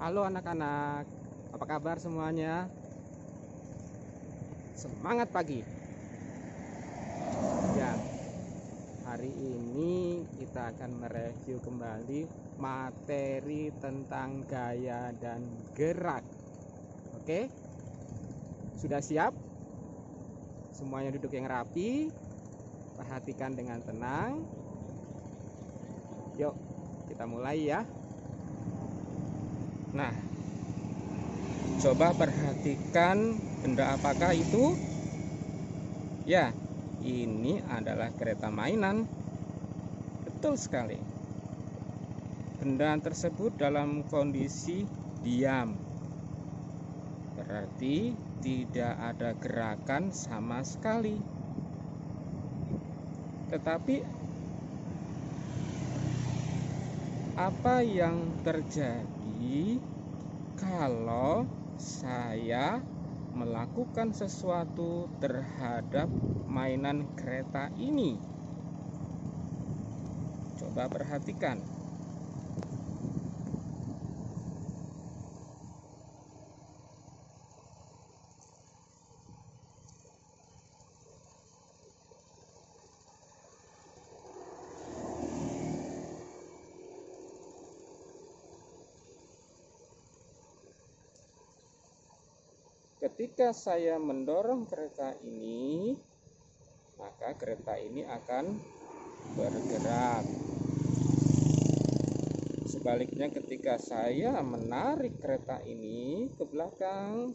Halo anak-anak, apa kabar semuanya? Semangat pagi. Ya, hari ini kita akan mereview kembali materi tentang gaya dan gerak. Oke? Sudah siap? Semuanya duduk yang rapi, perhatikan dengan tenang. Yuk, kita mulai ya. Nah, coba perhatikan benda apakah itu? Ya, ini adalah kereta mainan. Betul sekali. Benda tersebut dalam kondisi diam. Berarti tidak ada gerakan sama sekali. Tetapi apa yang terjadi kalau saya melakukan sesuatu terhadap mainan kereta ini? Coba perhatikan. Ketika saya mendorong kereta ini, maka kereta ini akan bergerak. Sebaliknya, ketika saya menarik kereta ini ke belakang,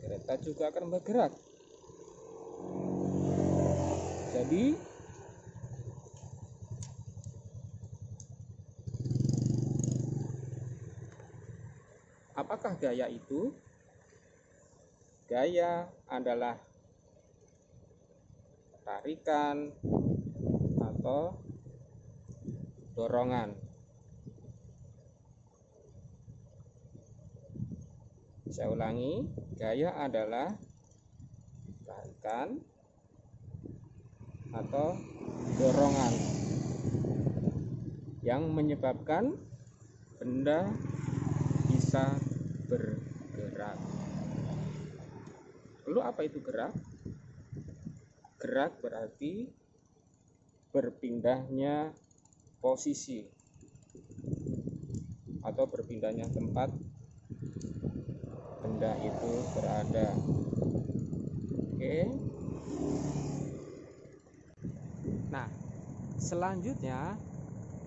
kereta juga akan bergerak. Jadi, apakah gaya itu? Gaya adalah tarikan atau dorongan. Saya ulangi, gaya adalah tarikan atau dorongan yang menyebabkan benda bisa bergerak. Lalu apa itu gerak? Gerak berarti berpindahnya posisi atau berpindahnya tempat benda itu berada. Oke. Nah, selanjutnya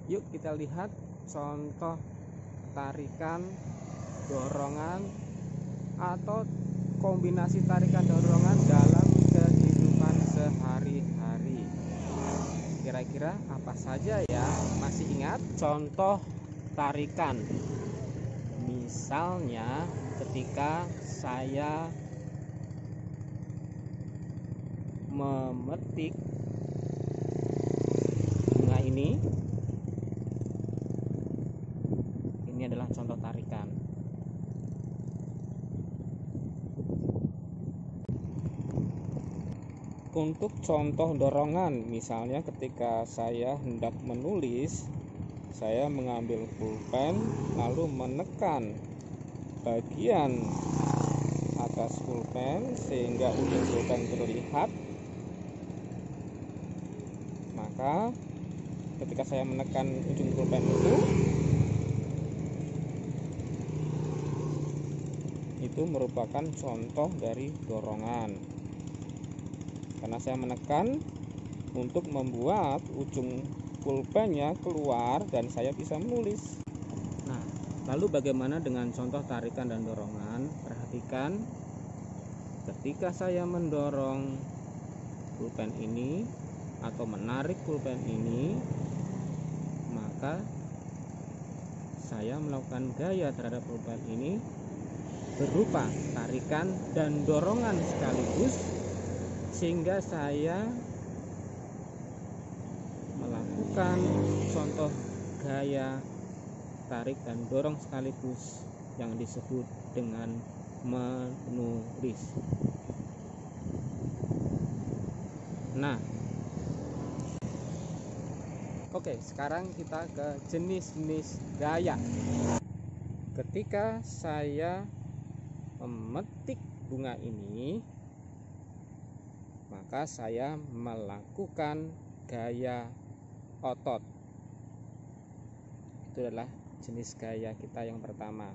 yuk kita lihat contoh tarikan, dorongan, atau kombinasi tarikan dorongan dalam kehidupan sehari-hari. Kira-kira apa saja ya? Masih ingat contoh tarikan? Misalnya ketika saya memetik bunga ini adalah contoh tarikan. Untuk contoh dorongan, misalnya ketika saya hendak menulis, saya mengambil pulpen lalu menekan bagian atas pulpen sehingga ujung pulpen terlihat. Maka ketika saya menekan ujung pulpen itu merupakan contoh dari dorongan, karena saya menekan untuk membuat ujung pulpennya keluar dan saya bisa menulis. Nah, lalu bagaimana dengan contoh tarikan dan dorongan? Perhatikan, ketika saya mendorong pulpen ini atau menarik pulpen ini, maka saya melakukan gaya terhadap pulpen ini berupa tarikan dan dorongan sekaligus, sehingga saya melakukan contoh gaya tarik dan dorong sekaligus yang disebut dengan menulis. Nah, oke, sekarang kita ke jenis-jenis gaya. ketika saya memetik bunga ini, maka saya melakukan gaya otot. Itu adalah jenis gaya kita yang pertama,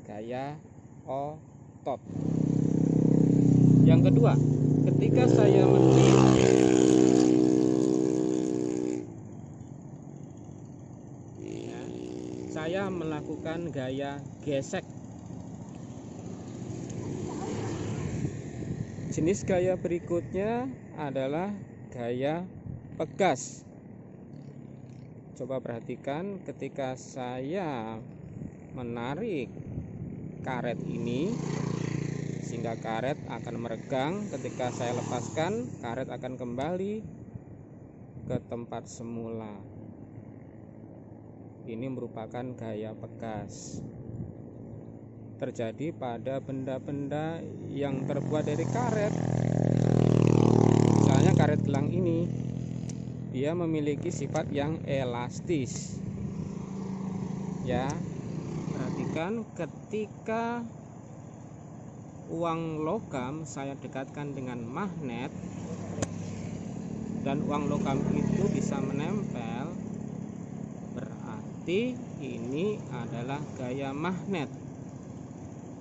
gaya otot. Yang kedua, ketika saya metik, saya melakukan gaya gesek. Jenis gaya berikutnya adalah gaya pegas. Coba perhatikan ketika saya menarik karet ini, sehingga karet akan meregang. Ketika saya lepaskan, karet akan kembali ke tempat semula. Ini merupakan gaya pegas. Terjadi pada benda-benda yang terbuat dari karet. Misalnya karet gelang ini, dia memiliki sifat yang elastis. Ya, perhatikan ketika uang logam saya dekatkan dengan magnet dan uang logam itu bisa menempel, berarti ini adalah gaya magnet.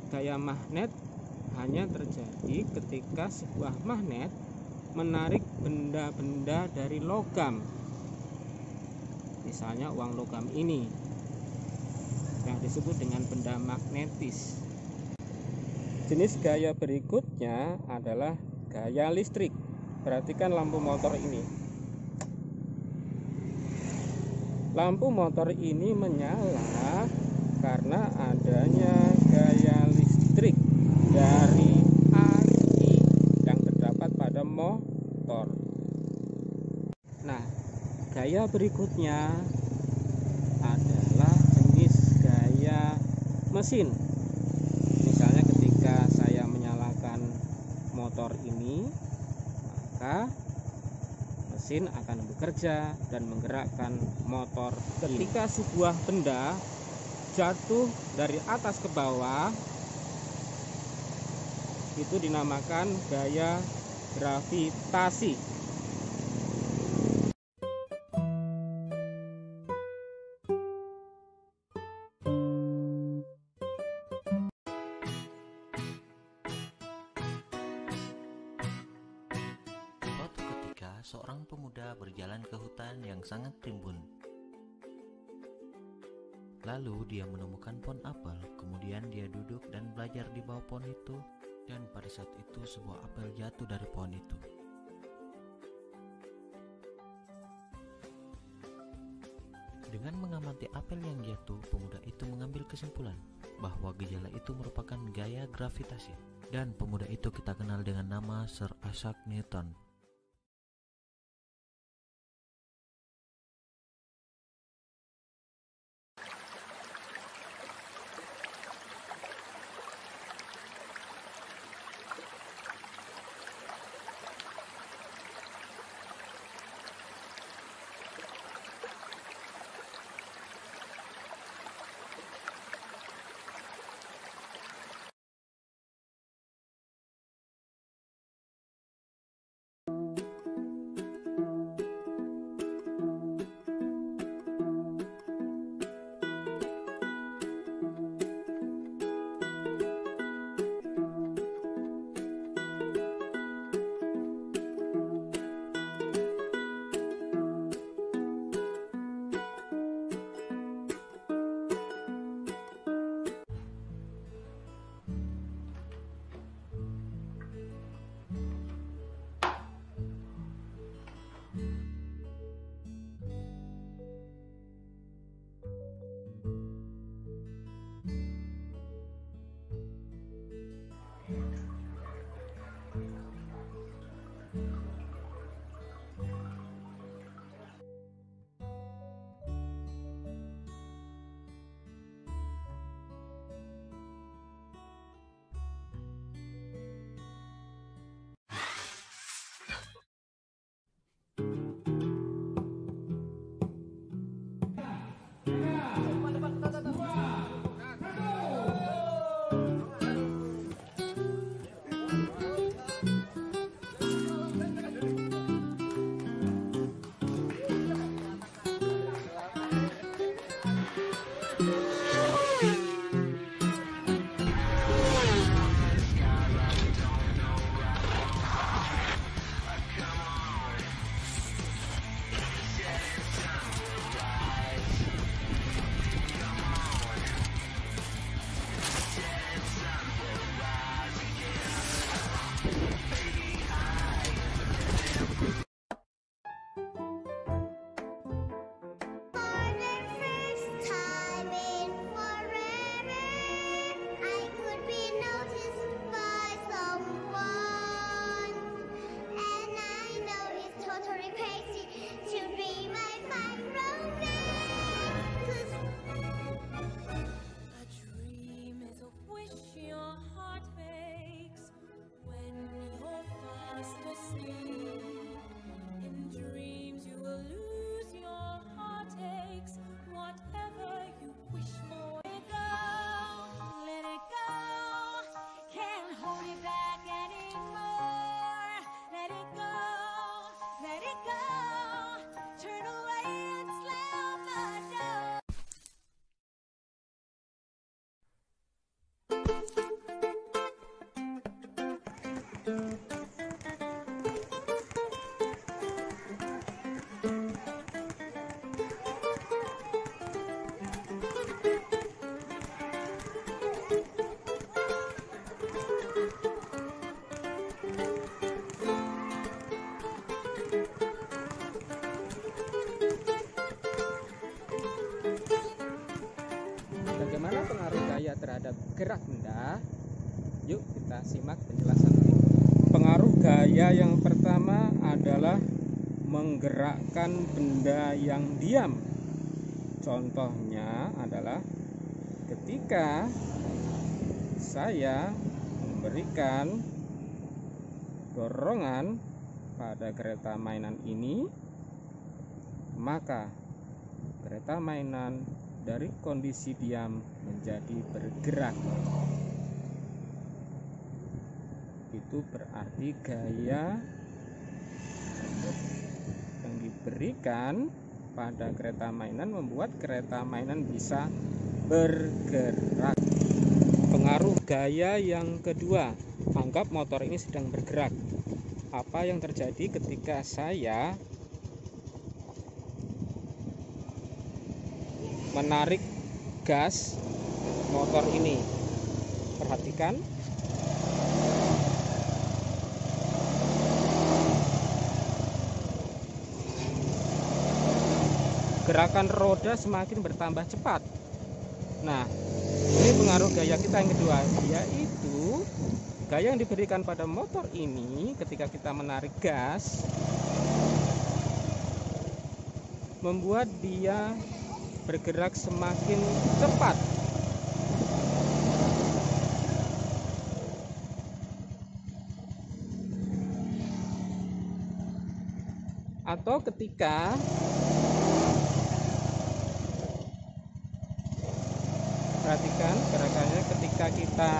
Gaya magnet hanya terjadi ketika sebuah magnet menarik benda-benda dari logam. Misalnya uang logam ini yang disebut dengan benda magnetis. Jenis gaya berikutnya adalah gaya listrik. Perhatikan lampu motor ini. Lampu motor ini menyala karena adanya gaya listrik dari aki yang terdapat pada motor. Nah, gaya berikutnya adalah jenis gaya mesin. Misalnya ketika saya menyalakan motor ini, maka mesin akan bekerja dan menggerakkan motor. Ketika sebuah benda jatuh dari atas ke bawah, itu dinamakan gaya gravitasi. Suatu ketika, seorang pemuda berjalan ke hutan yang sangat rimbun. Lalu dia menemukan pohon apel, kemudian dia duduk dan belajar di bawah pohon itu, dan pada saat itu sebuah apel jatuh dari pohon itu. Dengan mengamati apel yang jatuh, pemuda itu mengambil kesimpulan bahwa gejala itu merupakan gaya gravitasi, dan pemuda itu kita kenal dengan nama Sir Isaac Newton. terhadap gerak benda. Yuk kita simak penjelasan ini. Pengaruh gaya yang pertama adalah menggerakkan benda yang diam. Contohnya adalah ketika saya memberikan dorongan pada kereta mainan ini, maka kereta mainan dari kondisi diam menjadi bergerak. Itu berarti gaya yang diberikan pada kereta mainan membuat kereta mainan bisa bergerak. Pengaruh gaya yang kedua, anggap motor ini sedang bergerak. Apa yang terjadi ketika saya menarik gas motor ini? Perhatikan. Gerakan roda semakin bertambah cepat. Nah, ini pengaruh gaya kita yang kedua, yaitu gaya yang diberikan pada motor ini ketika kita menarik gas membuat dia bergerak semakin cepat. Atau ketika perhatikan gerakannya ketika kita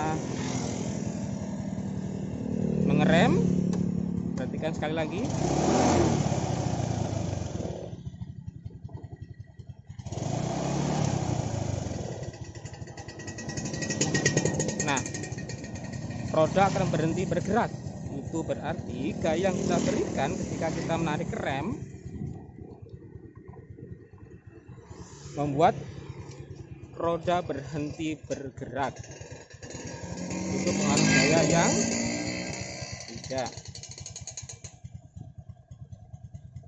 mengerem, perhatikan sekali lagi. Nah, roda akan berhenti bergerak. Itu berarti gaya yang kita berikan ketika kita menarik rem membuat roda berhenti bergerak. Itu pengaruh gaya yang tiga.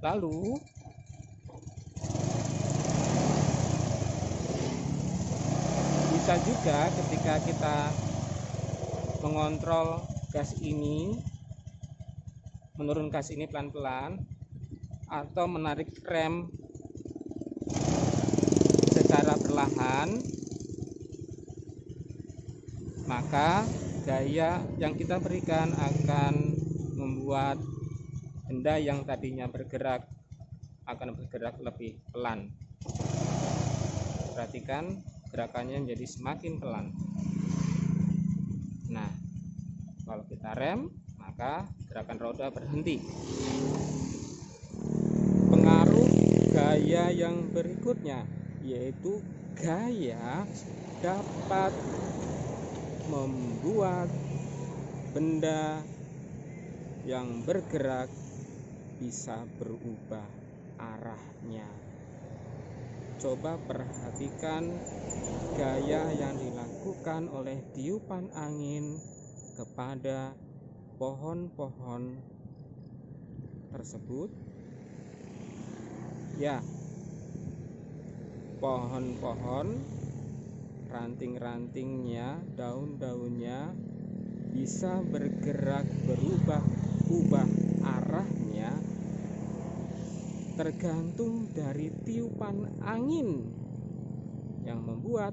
Lalu bisa juga ketika kita mengontrol gas ini, menurun gas ini pelan-pelan, atau menarik rem secara perlahan, maka gaya yang kita berikan akan membuat benda yang tadinya bergerak akan bergerak lebih pelan. Perhatikan gerakannya menjadi semakin pelan. Nah, kalau kita rem, maka gerakan roda berhenti. Pengaruh gaya yang berikutnya, yaitu gaya dapat membuat benda yang bergerak bisa berubah arahnya. Coba perhatikan gaya yang dilakukan oleh tiupan angin kepada pohon-pohon tersebut. Ya, pohon-pohon, ranting-rantingnya, daun-daunnya bisa bergerak berubah-ubah arahnya tergantung dari tiupan angin yang membuat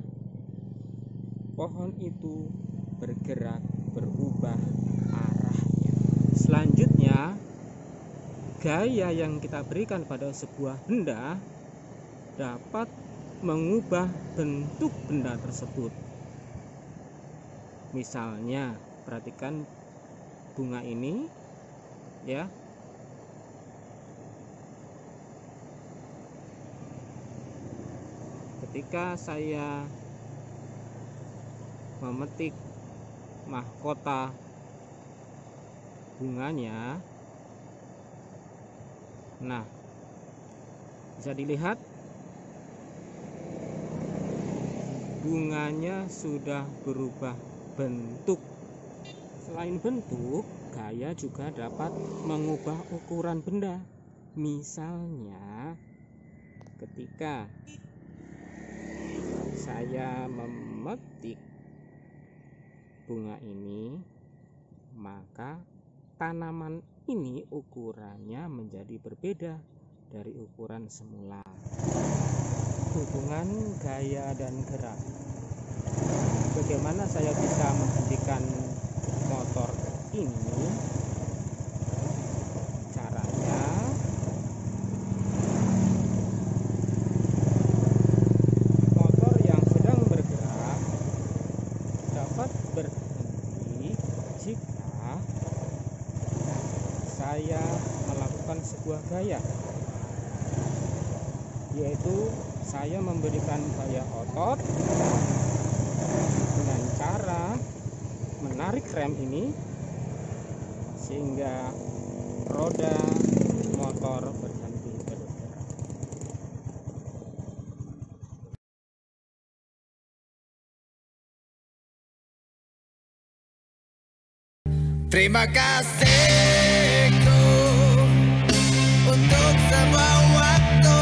pohon itu bergerak berubah arahnya. Selanjutnya, gaya yang kita berikan pada sebuah benda dapat mengubah bentuk benda tersebut. Misalnya, perhatikan bunga ini, ya. Ketika saya memetik mahkota bunganya, nah, bisa dilihat bunganya sudah berubah bentuk. Selain bentuk, gaya juga dapat mengubah ukuran benda. Misalnya, ketika saya memetik bunga ini, maka tanaman ini ukurannya menjadi berbeda dari ukuran semula. Hubungan gaya dan gerak. Bagaimana saya bisa menghentikan motor ini? Caranya, motor yang sedang bergerak dapat berhenti jika saya melakukan sebuah gaya, yaitu saya memberikan gaya otot dengan cara menarik rem ini sehingga roda motor berhenti bergerak. Terima kasih.